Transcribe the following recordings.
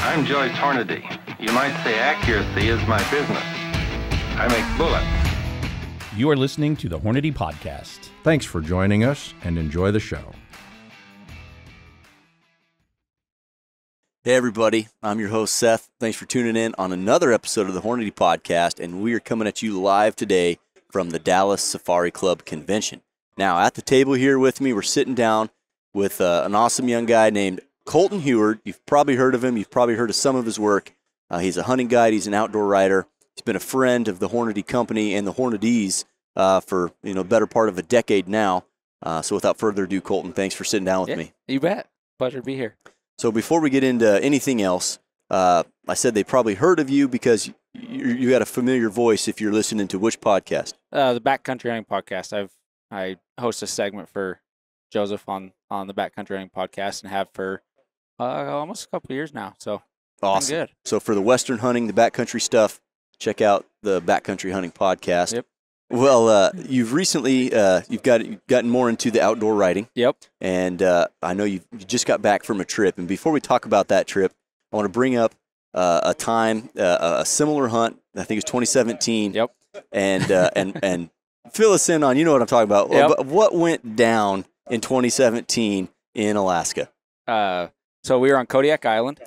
I'm Joyce Hornady. You might say accuracy is my business. I make bullets. You are listening to the Hornady Podcast. Thanks for joining us and enjoy the show. Hey everybody, I'm your host Seth. Thanks for tuning in on another episode of the Hornady Podcast, and we are coming at you live today from the Dallas Safari Club Convention. Now, at the table here with me, we're sitting down with an awesome young guy named Colton Heward. You've probably heard of him. You've probably heard of some of his work. He's a hunting guide. He's an outdoor writer. He's been a friend of the Hornady Company and the Hornadys for better part of a decade now. So without further ado, Colton, thanks for sitting down with me. You bet. Pleasure to be here. So before we get into anything else, I said they probably heard of you because you got a familiar voice if you're listening to which podcast? The Backcountry Hunting Podcast. I host a segment for Joseph on the Backcountry Hunting Podcast and have for almost a couple of years now. So awesome. Good. So for the Western hunting, the backcountry stuff, check out the Backcountry Hunting Podcast. Yep. Well, you've recently you've gotten more into the outdoor writing. Yep. And I know you just got back from a trip. And before we talk about that trip, I want to bring up a time, a similar hunt. I think it was 2017. Yep. And fill us in on, you know what I'm talking about. Yep. What went down in 2017 in Alaska? So we were on Kodiak Island,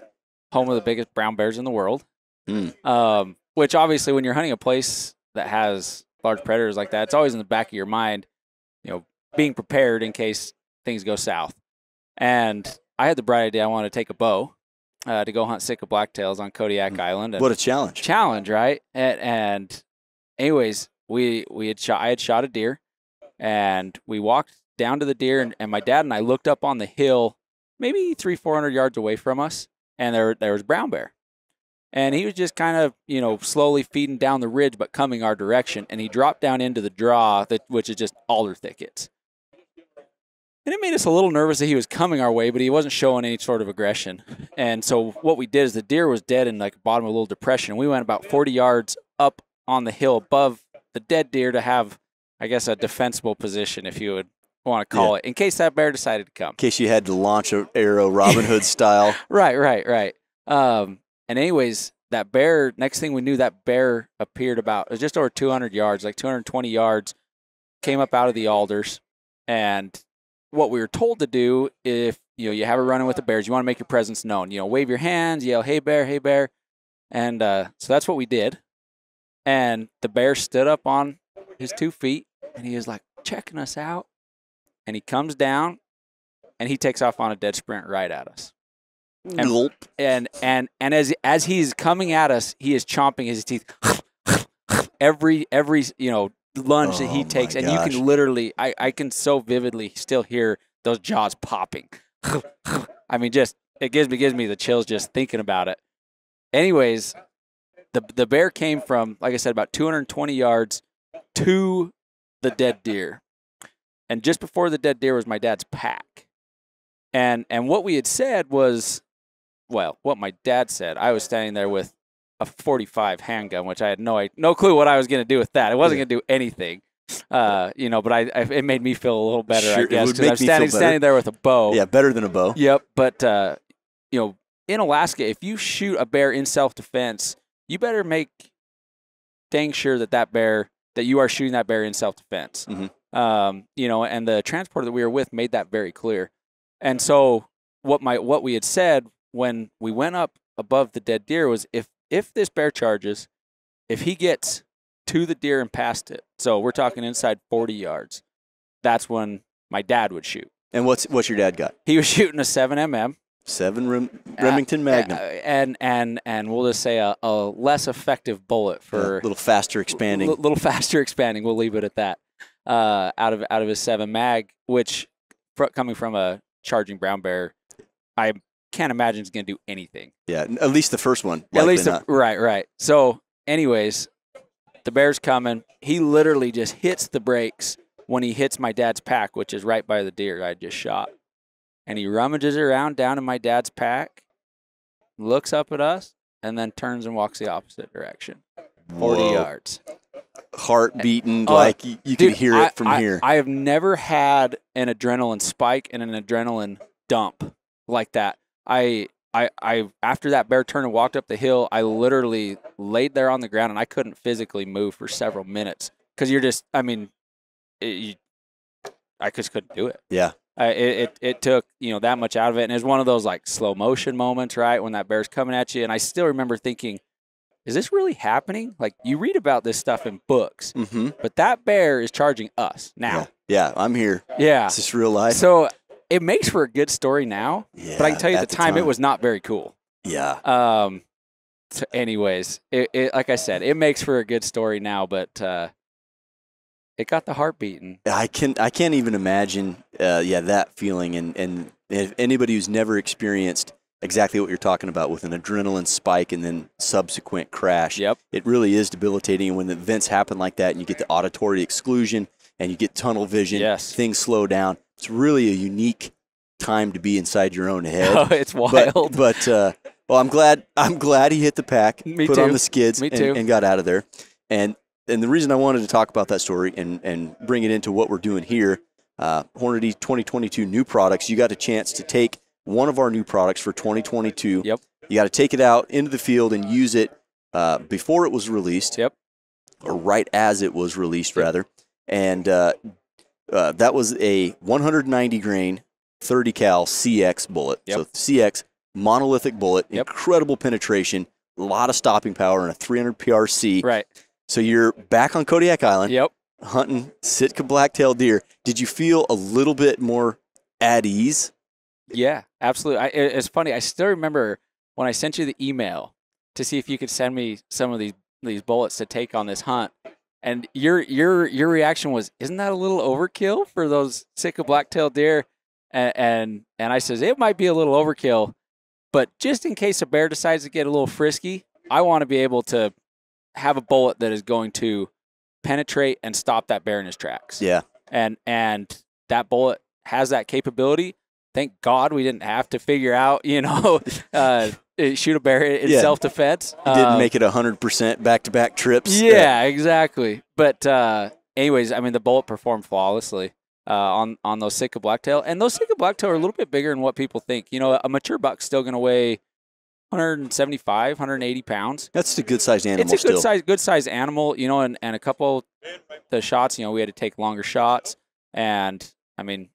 home of the biggest brown bears in the world. Which obviously, when you're hunting a place that has large predators like that, it's always in the back of your mind, being prepared in case things go south. And I had the bright idea I wanted to take a bow to go hunt Sitka blacktails on Kodiak Island. And what a challenge! Challenge, right? And anyways, I had shot a deer, and we walked down to the deer, and my dad and I looked up on the hill, maybe 300-400 yards away from us, and there was brown bear. And he was just kind of, slowly feeding down the ridge, but coming our direction. And he dropped down into the draw, which is just alder thickets. And it made us a little nervous that he was coming our way, but he wasn't showing any sort of aggression. And so what we did is the deer was dead in the bottom of a little depression. And we went about 40 yards up on the hill above the dead deer to have, I guess, a defensible position, if you would want to call it, in case that bear decided to come. In case you had to launch an arrow Robin Hood style. Right. And anyways, that bear, next thing we knew, that bear appeared it was just over 200 yards, like 220 yards, came up out of the alders. And what we were told to do, if you have a run-in with the bears, you want to make your presence known. Wave your hands, yell, hey bear, hey bear. And so that's what we did. And the bear stood up on his 2 feet, and he was like checking us out. And he comes down, and he takes off on a dead sprint right at us. And as he's coming at us, he is chomping his teeth. every lunge that he takes, and you can literally, I can so vividly still hear those jaws popping. I mean, it gives me the chills just thinking about it. Anyways, the bear came from, like I said, about 220 yards to the dead deer, and just before the dead deer was my dad's pack, and what we had said was. Well, what my dad said, I was standing there with a .45 handgun, which I had no clue what I was going to do with that. I wasn't going to do anything, but it made me feel a little better, I guess, because I'm standing there with a bow. Yeah, better than a bow. Yep, but in Alaska, if you shoot a bear in self-defense, you better make dang sure that you are shooting that bear in self-defense. Mm-hmm. And the transporter that we were with made that very clear. And so what we had said when we went up above the dead deer was if this bear charges, if he gets to the deer and past it, so we're talking inside 40 yards, that's when my dad would shoot. And what's your dad got? He was shooting a 7mm. Remington Magnum. And we'll just say a less effective bullet for a little faster expanding. Little faster expanding. We'll leave it at that. Out of his 7 mag, which coming from a charging brown bear, I can't imagine it's going to do anything. Yeah, at least the first one. At least right. So, anyways, the bear's coming. He literally just hits the brakes when he hits my dad's pack, which is right by the deer I just shot. And he rummages around down in my dad's pack, looks up at us, and then turns and walks the opposite direction. 40 yards. Heart beating like you can hear it from here. I have never had an adrenaline spike and an adrenaline dump like that. I I after that bear turned and walked up the hill, I literally laid there on the ground and I couldn't physically move for several minutes because you're just, I mean, I just couldn't do it. Yeah. It took, that much out of it. And it was one of those like slow motion moments, right? When that bear's coming at you. And I still remember thinking, is this really happening? Like, you read about this stuff in books, but that bear is charging us now. Yeah, I'm here. Yeah. It's just real life. So it makes for a good story now, Yeah, but I can tell you at at the the time it time. was not very cool. Yeah. So anyways, it like I said, it makes for a good story now, but it got the heart beating. I can't even imagine that feeling, and if anybody who's never experienced exactly what you're talking about with an adrenaline spike and then subsequent crash, Yep. it really is debilitating. And when the events happen like that and you get the auditory exclusion and you get tunnel vision, Yes. things slow down. It's really a unique time to be inside your own head. Oh, it's wild. But well, I'm glad he hit the pack, Me put too. on the skids, Me too. and got out of there. And the reason I wanted to talk about that story and bring it into what we're doing here, Hornady 2022 new products, you got a chance to take one of our new products for 2022. Yep. You got to take it out into the field and use it before it was released. Yep. Or right as it was released, rather. And that was a 190 grain 30 cal CX bullet. Yep. So CX monolithic bullet, Yep. incredible penetration, a lot of stopping power, and a 300 PRC. Right. So you're back on Kodiak Island, Yep. hunting Sitka black-tailed deer. Did you feel a little bit more at ease? Yeah, absolutely. It's funny. I still remember when I sent you the email to see if you could send me some of these bullets to take on this hunt, and your reaction was, "Isn't that a little overkill for those Sitka black-tailed deer?" And I says it might be a little overkill, but just in case a bear decides to get a little frisky, I want to be able to have a bullet that is going to penetrate and stop that bear in his tracks. Yeah. And that bullet has that capability. Thank God we didn't have to figure out, shoot a bear in Yeah. self-defense. You didn't make it 100% back-to-back trips. Yeah, exactly. But anyways, I mean, the bullet performed flawlessly on those Sitka blacktail. And those Sitka blacktail are a little bit bigger than what people think. A mature buck's still going to weigh 175, 180 pounds. That's a good-sized animal It's a still. good size animal, and a couple of the shots, we had to take longer shots. And, I mean,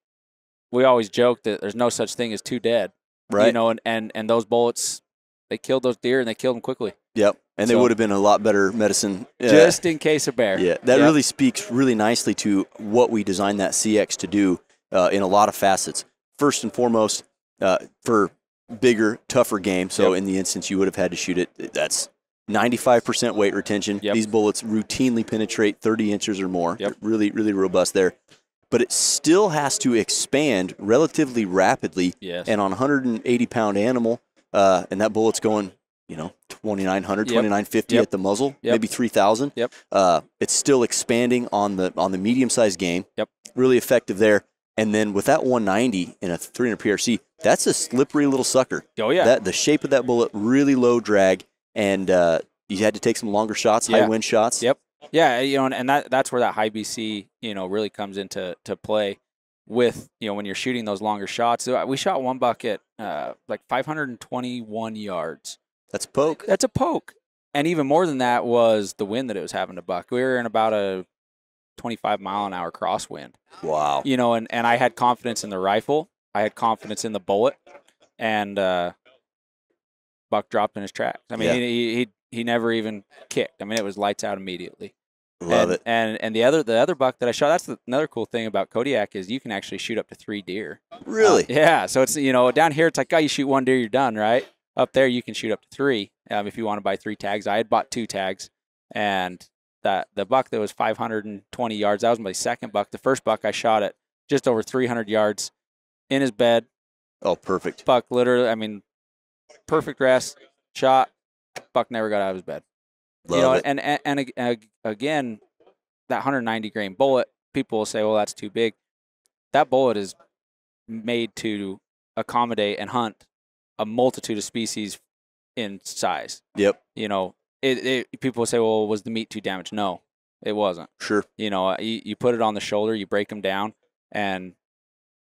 we always joke that there's no such thing as two dead. Right. And those bullets, they killed those deer, and they killed them quickly. Yep. And they So- would have been a lot better medicine. Just in case a bear. Yeah, that Yep. really speaks really nicely to what we designed that CX to do in a lot of facets. First and foremost, for bigger, tougher game. So Yep. in the instance you would have had to shoot it, that's 95% weight retention. Yep. These bullets routinely penetrate 30 inches or more. Yep. They're really, really robust there. But it still has to expand relatively rapidly. Yes. And on a 180-pound animal, and that bullet's going, 2,900, Yep. 2,950 Yep. at the muzzle, Yep. maybe 3,000. Yep. It's still expanding on the medium-sized game. Yep. Really effective there. And then with that 190 in a 300 PRC, that's a slippery little sucker. Oh, yeah. The shape of that bullet, really low drag, and you had to take some longer shots, high Yeah. wind shots. Yep. Yeah, and that's where that high BC, really comes into play with, when you're shooting those longer shots. So we shot one buck at like 521 yards. That's poke. That's a poke. And even more than that was the wind that it was having to buck. We were in about a 25-mile-an-hour crosswind. Wow. And I had confidence in the rifle. I had confidence in the bullet. And buck dropped in his tracks. I mean, Yeah. he never even kicked. I mean, it was lights out immediately. Love it. And the other buck that I shot, that's another cool thing about Kodiak is you can actually shoot up to 3 deer. Really? Yeah. So it's, down here it's like, oh, you shoot 1 deer, you're done, right? Up there you can shoot up to 3 if you want to buy 3 tags. I had bought 2 tags, and the buck that was 520 yards, that was my second buck. The first buck I shot at just over 300 yards in his bed. Oh, perfect. Buck literally, I mean, perfect rest, shot. Buck never got out of his bed. Love it. And again, that 190 grain bullet, people will say, well, that's too big. That bullet is made to accommodate and hunt a multitude of species in size. Yep. People will say, well, was the meat too damaged? No, it wasn't. Sure. You put it on the shoulder, you break them down, and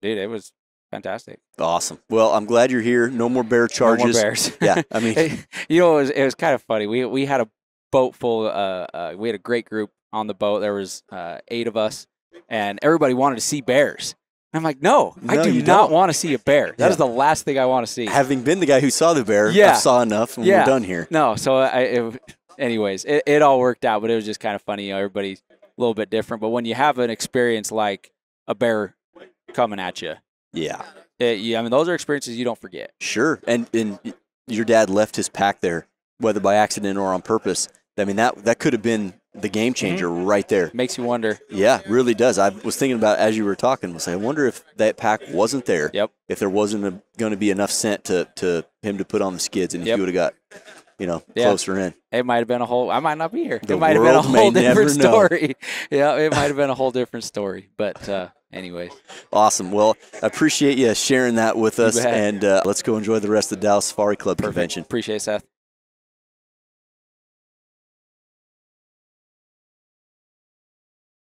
dude, it was fantastic. Awesome. Well, I'm glad you're here. No more bear charges. No more bears. Yeah, I mean, you know, it was kind of funny. We had a boat full. We had a great group on the boat. There was 8 of us, and everybody wanted to see bears. I'm like, no, I do not want to see a bear. That is the last thing I want to see. Having been the guy who saw the bear, I saw enough, and we're done here. No, so anyways, it all worked out, but it was just kind of funny. You know, everybody's a little bit different. But when you have an experience like a bear coming at you, I mean, those are experiences you don't forget. Sure. And your dad left his pack there, whether by accident or on purpose. I mean, that could have been the game changer right there. Makes you wonder. Yeah, really does. I was thinking about, as you were talking, I wonder if that pack wasn't there. Yep. If there wasn't going to be enough scent to him to put on the skids, and if he would have got, closer in. It might have been I might not be here. The it might have been a world may whole different never know. story. Yeah, it might have been a whole different story. But anyways. Awesome. Well, I appreciate you sharing that with us, and let's go enjoy the rest of the Dallas Safari Club convention. Appreciate it, Seth.